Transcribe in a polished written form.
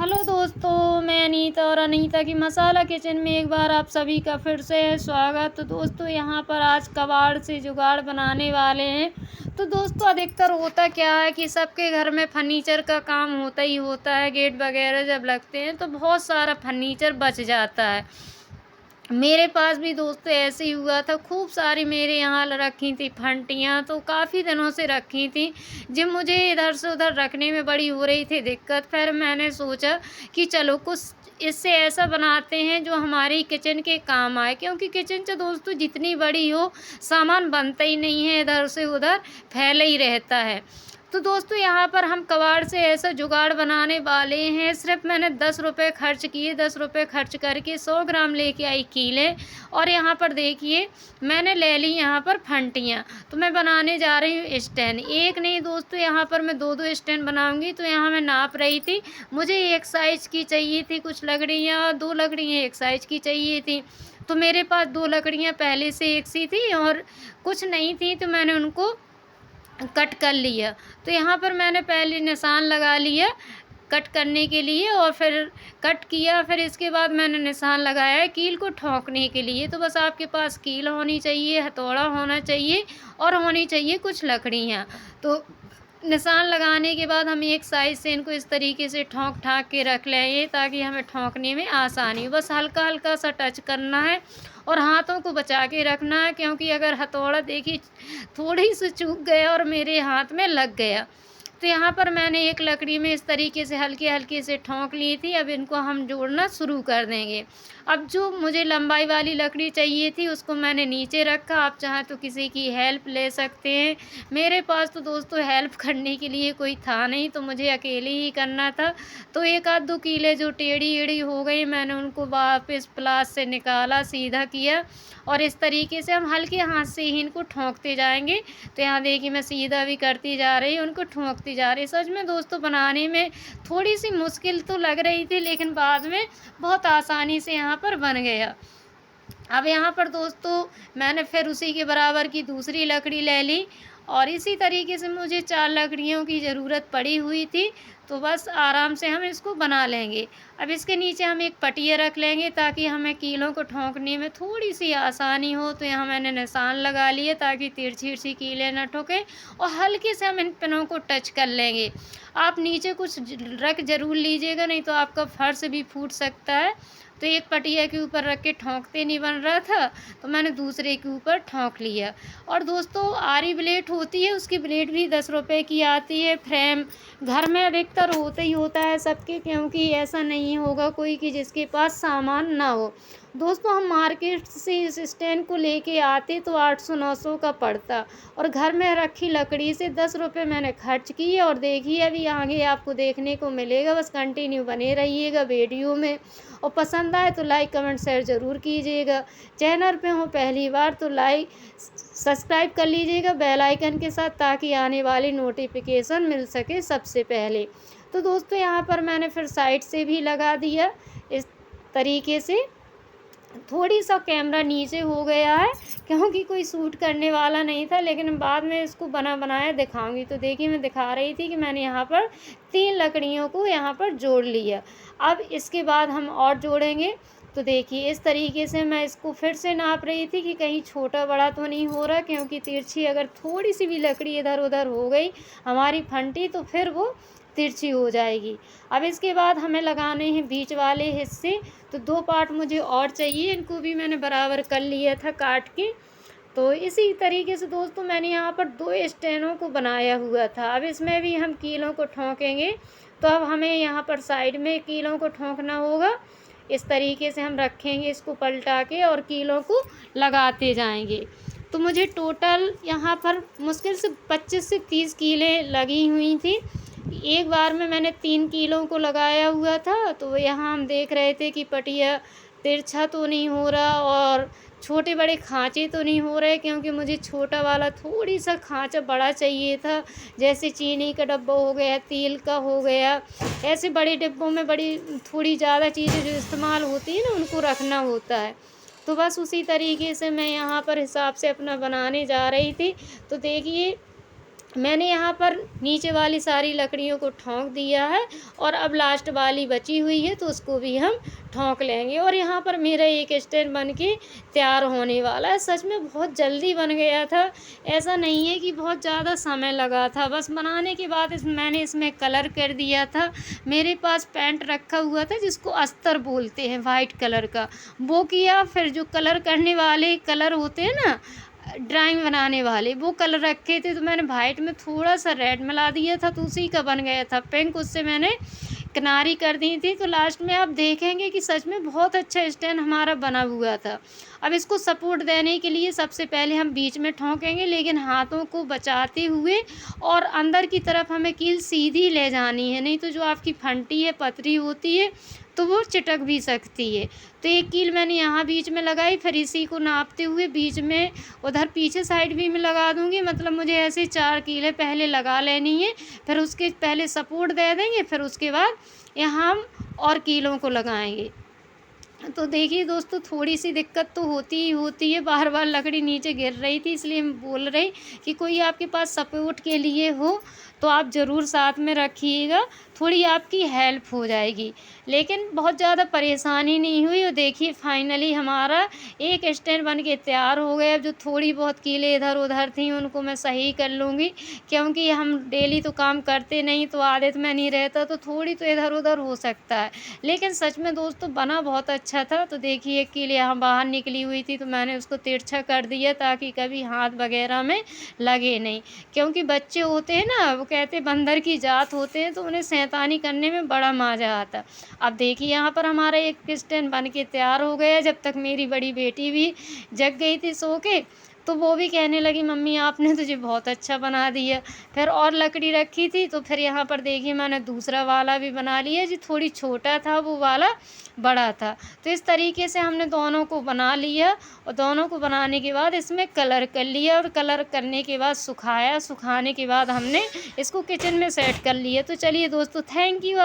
Hello दोस्तों, मैं अनीता और अनीता की मसाला किचन में एक बार आप सभी का फिर से स्वागत। तो दोस्तों यहाँ पर आज कबाड़ से जुगाड़ बनाने वाले हैं। तो दोस्तों अधिकतर होता क्या है कि सबके घर में फर्नीचर का काम होता ही होता है। गेट वगैरह जब लगते हैं तो बहुत सारा फर्नीचर बच जाता है। मेरे पास भी दोस्तों ऐसे ही हुआ था। खूब सारी मेरे यहाँ रखी थी फंटियाँ, तो काफ़ी दिनों से रखी थी। जब मुझे इधर से उधर रखने में बड़ी हो रही थी दिक्कत, फिर मैंने सोचा कि चलो कुछ इससे ऐसा बनाते हैं जो हमारी किचन के काम आए, क्योंकि किचन से दोस्तों जितनी बड़ी हो सामान बनता ही नहीं है, इधर से उधर फैला ही रहता है। तो दोस्तों यहाँ पर हम कबाड़ से ऐसा जुगाड़ बनाने वाले हैं। सिर्फ मैंने 10 रुपये खर्च किए। 10 रुपये खर्च करके 100 ग्राम लेके आई कीले, और यहाँ पर देखिए मैंने ले ली यहाँ पर फंटियाँ। तो मैं बनाने जा रही हूँ स्टैंड। एक नहीं दोस्तों, यहाँ पर मैं दो दो स्टैंड बनाऊँगी। तो यहाँ मैं नाप रही थी, मुझे एक साइज़ की चाहिए थी कुछ लकड़ियाँ, और 2 लकड़ियाँ एक साइज़ की चाहिए थी। तो मेरे पास 2 लकड़ियाँ पहले से एक सी थी और कुछ नहीं थी, तो मैंने उनको कट कर लिया। तो यहाँ पर मैंने पहले निशान लगा लिया कट करने के लिए, और फिर कट किया। फिर इसके बाद मैंने निशान लगाया है कील को ठोंकने के लिए। तो बस आपके पास कील होनी चाहिए, हथौड़ा होना चाहिए, और होनी चाहिए कुछ लकड़ियाँ। तो निशान लगाने के बाद हम एक साइड से इनको इस तरीके से ठोंक ठाक के रख लेंगे, ताकि हमें ठोंकने में आसानी हो। बस हल्का हल्का सा टच करना है और हाथों को बचा के रखना है, क्योंकि अगर हथौड़ा देखिए थोड़ी सी चूक गया और मेरे हाथ में लग गया। तो यहाँ पर मैंने एक लकड़ी में इस तरीके से हल्के हल्के से ठोंक ली थी। अब इनको हम जोड़ना शुरू कर देंगे। अब जो मुझे लंबाई वाली लकड़ी चाहिए थी उसको मैंने नीचे रखा। आप चाहें तो किसी की हेल्प ले सकते हैं। मेरे पास तो दोस्तों हेल्प करने के लिए कोई था नहीं, तो मुझे अकेले ही करना था। तो एक आध दो कीले जो टेढ़ी एढ़ी हो गई, मैंने उनको वापस प्लास से निकाला, सीधा किया, और इस तरीके से हम हल्के हाथ से ही इनको ठोंकते जाएंगे। तो यहाँ देखिए मैं सीधा भी करती जा रही हूँ, उनको ठोंकती जा रही। सच में दोस्तों बनाने में थोड़ी सी मुश्किल तो लग रही थी, लेकिन बाद में बहुत आसानी से यहाँ पर बन गया। अब यहाँ पर दोस्तों मैंने फिर उसी के बराबर की दूसरी लकड़ी ले ली, और इसी तरीके से मुझे 4 लकड़ियों की ज़रूरत पड़ी हुई थी। तो बस आराम से हम इसको बना लेंगे। अब इसके नीचे हम एक पटिया रख लेंगे, ताकि हमें कीलों को ठोंकने में थोड़ी सी आसानी हो। तो यहाँ मैंने निशान लगा लिए, ताकि तिरछी सी कीलें न ठोके, और हल्के से हम इन पिनों को टच कर लेंगे। आप नीचे कुछ रख ज़रूर लीजिएगा, नहीं तो आपका फर्श भी फूट सकता है। तो एक पटिया के ऊपर रख के ठोंकते नहीं बन रहा था, तो मैंने दूसरे के ऊपर ठोंक लिया। और दोस्तों आरी ब्लेड होती है, उसकी ब्लेड भी 10 रुपये की आती है। फ्रेम घर में अधिकतर होता ही होता है सबके, क्योंकि ऐसा नहीं होगा कोई कि जिसके पास सामान ना हो। दोस्तों हम मार्केट से इस स्टैंड को लेके आते तो 800-900 का पड़ता, और घर में रखी लकड़ी से 10 रुपये मैंने खर्च किए। और देखिए अभी आगे आपको देखने को मिलेगा, बस कंटिन्यू बने रहिएगा वीडियो में। और पसंद आए तो लाइक कमेंट शेयर ज़रूर कीजिएगा। चैनल पे हो पहली बार तो लाइक सब्सक्राइब कर लीजिएगा बेल आइकन के साथ, ताकि आने वाली नोटिफिकेशन मिल सके सबसे पहले। तो दोस्तों यहाँ पर मैंने फिर साइड से भी लगा दिया इस तरीके से। थोड़ी सा कैमरा नीचे हो गया है, क्योंकि कोई शूट करने वाला नहीं था, लेकिन बाद में इसको बना बनाया दिखाऊंगी। तो देखिए मैं दिखा रही थी कि मैंने यहाँ पर 3 लकड़ियों को यहाँ पर जोड़ लिया। अब इसके बाद हम और जोड़ेंगे। तो देखिए इस तरीके से मैं इसको फिर से नाप रही थी कि कहीं छोटा बड़ा तो नहीं हो रहा, क्योंकि तिरछी अगर थोड़ी सी भी लकड़ी इधर उधर हो गई हमारी फंटी, तो फिर वो तिरछी हो जाएगी। अब इसके बाद हमें लगाने हैं बीच वाले हिस्से। तो 2 पार्ट मुझे और चाहिए, इनको भी मैंने बराबर कर लिया था काट के। तो इसी तरीके से दोस्तों मैंने यहाँ पर 2 स्टैंडों को बनाया हुआ था। अब इसमें भी हम कीलों को ठोकेंगे। तो अब हमें यहाँ पर साइड में कीलों को ठोकना होगा। इस तरीके से हम रखेंगे इसको पलटा के, और कीलों को लगाते जाएंगे। तो मुझे टोटल यहाँ पर मुश्किल से 25 से 30 कीलें लगी हुई थी। एक बार में मैंने 3 कीलों को लगाया हुआ था। तो यहाँ हम देख रहे थे कि पटिया तिरछा तो नहीं हो रहा, और छोटे बड़े खाँचे तो नहीं हो रहे, क्योंकि मुझे छोटा वाला थोड़ी सा खाँचा बड़ा चाहिए था। जैसे चीनी का डब्बा हो गया, तेल का हो गया, ऐसे बड़े डिब्बों में बड़ी थोड़ी ज़्यादा चीज़ें जो इस्तेमाल होती हैं ना उनको रखना होता है। तो बस उसी तरीके से मैं यहाँ पर हिसाब से अपना बनाने जा रही थी। तो देखिए मैंने यहाँ पर नीचे वाली सारी लकड़ियों को ठोक दिया है और अब लास्ट वाली बची हुई है तो उसको भी हम ठोक लेंगे। और यहाँ पर मेरा एक स्टैंड बन के तैयार होने वाला है। सच में बहुत जल्दी बन गया था, ऐसा नहीं है कि बहुत ज़्यादा समय लगा था। बस बनाने के बाद मैंने इसमें कलर कर दिया था। मेरे पास पेंट रखा हुआ था जिसको अस्तर बोलते हैं, वाइट कलर का, वो किया। फिर जो कलर करने वाले कलर होते हैं ना, ड्राइंग बनाने वाले, वो कलर रखे थे तो मैंने वाइट में थोड़ा सा रेड मिला दिया था तो उसी का बन गया था पिंक। उससे मैंने किनारी कर दी थी। तो लास्ट में आप देखेंगे कि सच में बहुत अच्छा स्टैंड हमारा बना हुआ था। अब इसको सपोर्ट देने के लिए सबसे पहले हम बीच में ठोकेंगे, लेकिन हाथों को बचाते हुए, और अंदर की तरफ हमें कील सीधी ले जानी है, नहीं तो जो आपकी फंटी है, पतरी होती है, तो वो चिटक भी सकती है। तो एक कील मैंने यहाँ बीच में लगाई, फिर इसी को नापते हुए बीच में उधर पीछे साइड भी मैं लगा दूँगी। मतलब मुझे ऐसे 4 कीलें पहले लगा लेनी है, फिर उसके पहले सपोर्ट दे देंगे, फिर उसके बाद यहाँ हम और कीलों को लगाएंगे। तो देखिए दोस्तों, थोड़ी सी दिक्कत तो होती ही होती है, बार बार लकड़ी नीचे गिर रही थी, इसलिए मैं बोल रही कि कोई आपके पास सपोर्ट के लिए हो तो आप ज़रूर साथ में रखिएगा, थोड़ी आपकी हेल्प हो जाएगी। लेकिन बहुत ज़्यादा परेशानी नहीं हुई। और देखिए फाइनली हमारा एक स्टैंड बन के तैयार हो गया। अब जो थोड़ी बहुत कीलें इधर उधर थी उनको मैं सही कर लूँगी, क्योंकि हम डेली तो काम करते नहीं, तो आदत में नहीं रहता, तो थोड़ी तो इधर उधर हो सकता है। लेकिन सच में दोस्तों बना बहुत अच्छा था। तो देखिए एक कील यहाँ बाहर निकली हुई थी तो मैंने उसको तिरछा कर दिया ताकि कभी हाथ वगैरह में लगे नहीं, क्योंकि बच्चे होते हैं ना, वो कहते हैं बंदर की जात होते हैं, तो उन्हें शैतानी करने में बड़ा मज़ा आता। अब देखिए यहाँ पर हमारा एक स्टैंड बन के तैयार हो गया। जब तक मेरी बड़ी बेटी भी जग गई थी सो के, तो वो भी कहने लगी मम्मी आपने तुझे बहुत अच्छा बना दिया। फिर और लकड़ी रखी थी तो फिर यहाँ पर देखिए मैंने दूसरा वाला भी बना लिया, जो थोड़ी छोटा था वो वाला बड़ा था। तो इस तरीके से हमने दोनों को बना लिया, और दोनों को बनाने के बाद इसमें कलर कर लिया, और कलर करने के बाद सुखाया, सुखाने के बाद हमने इसको किचन में सेट कर लिया। तो चलिए दोस्तों, थैंक यू।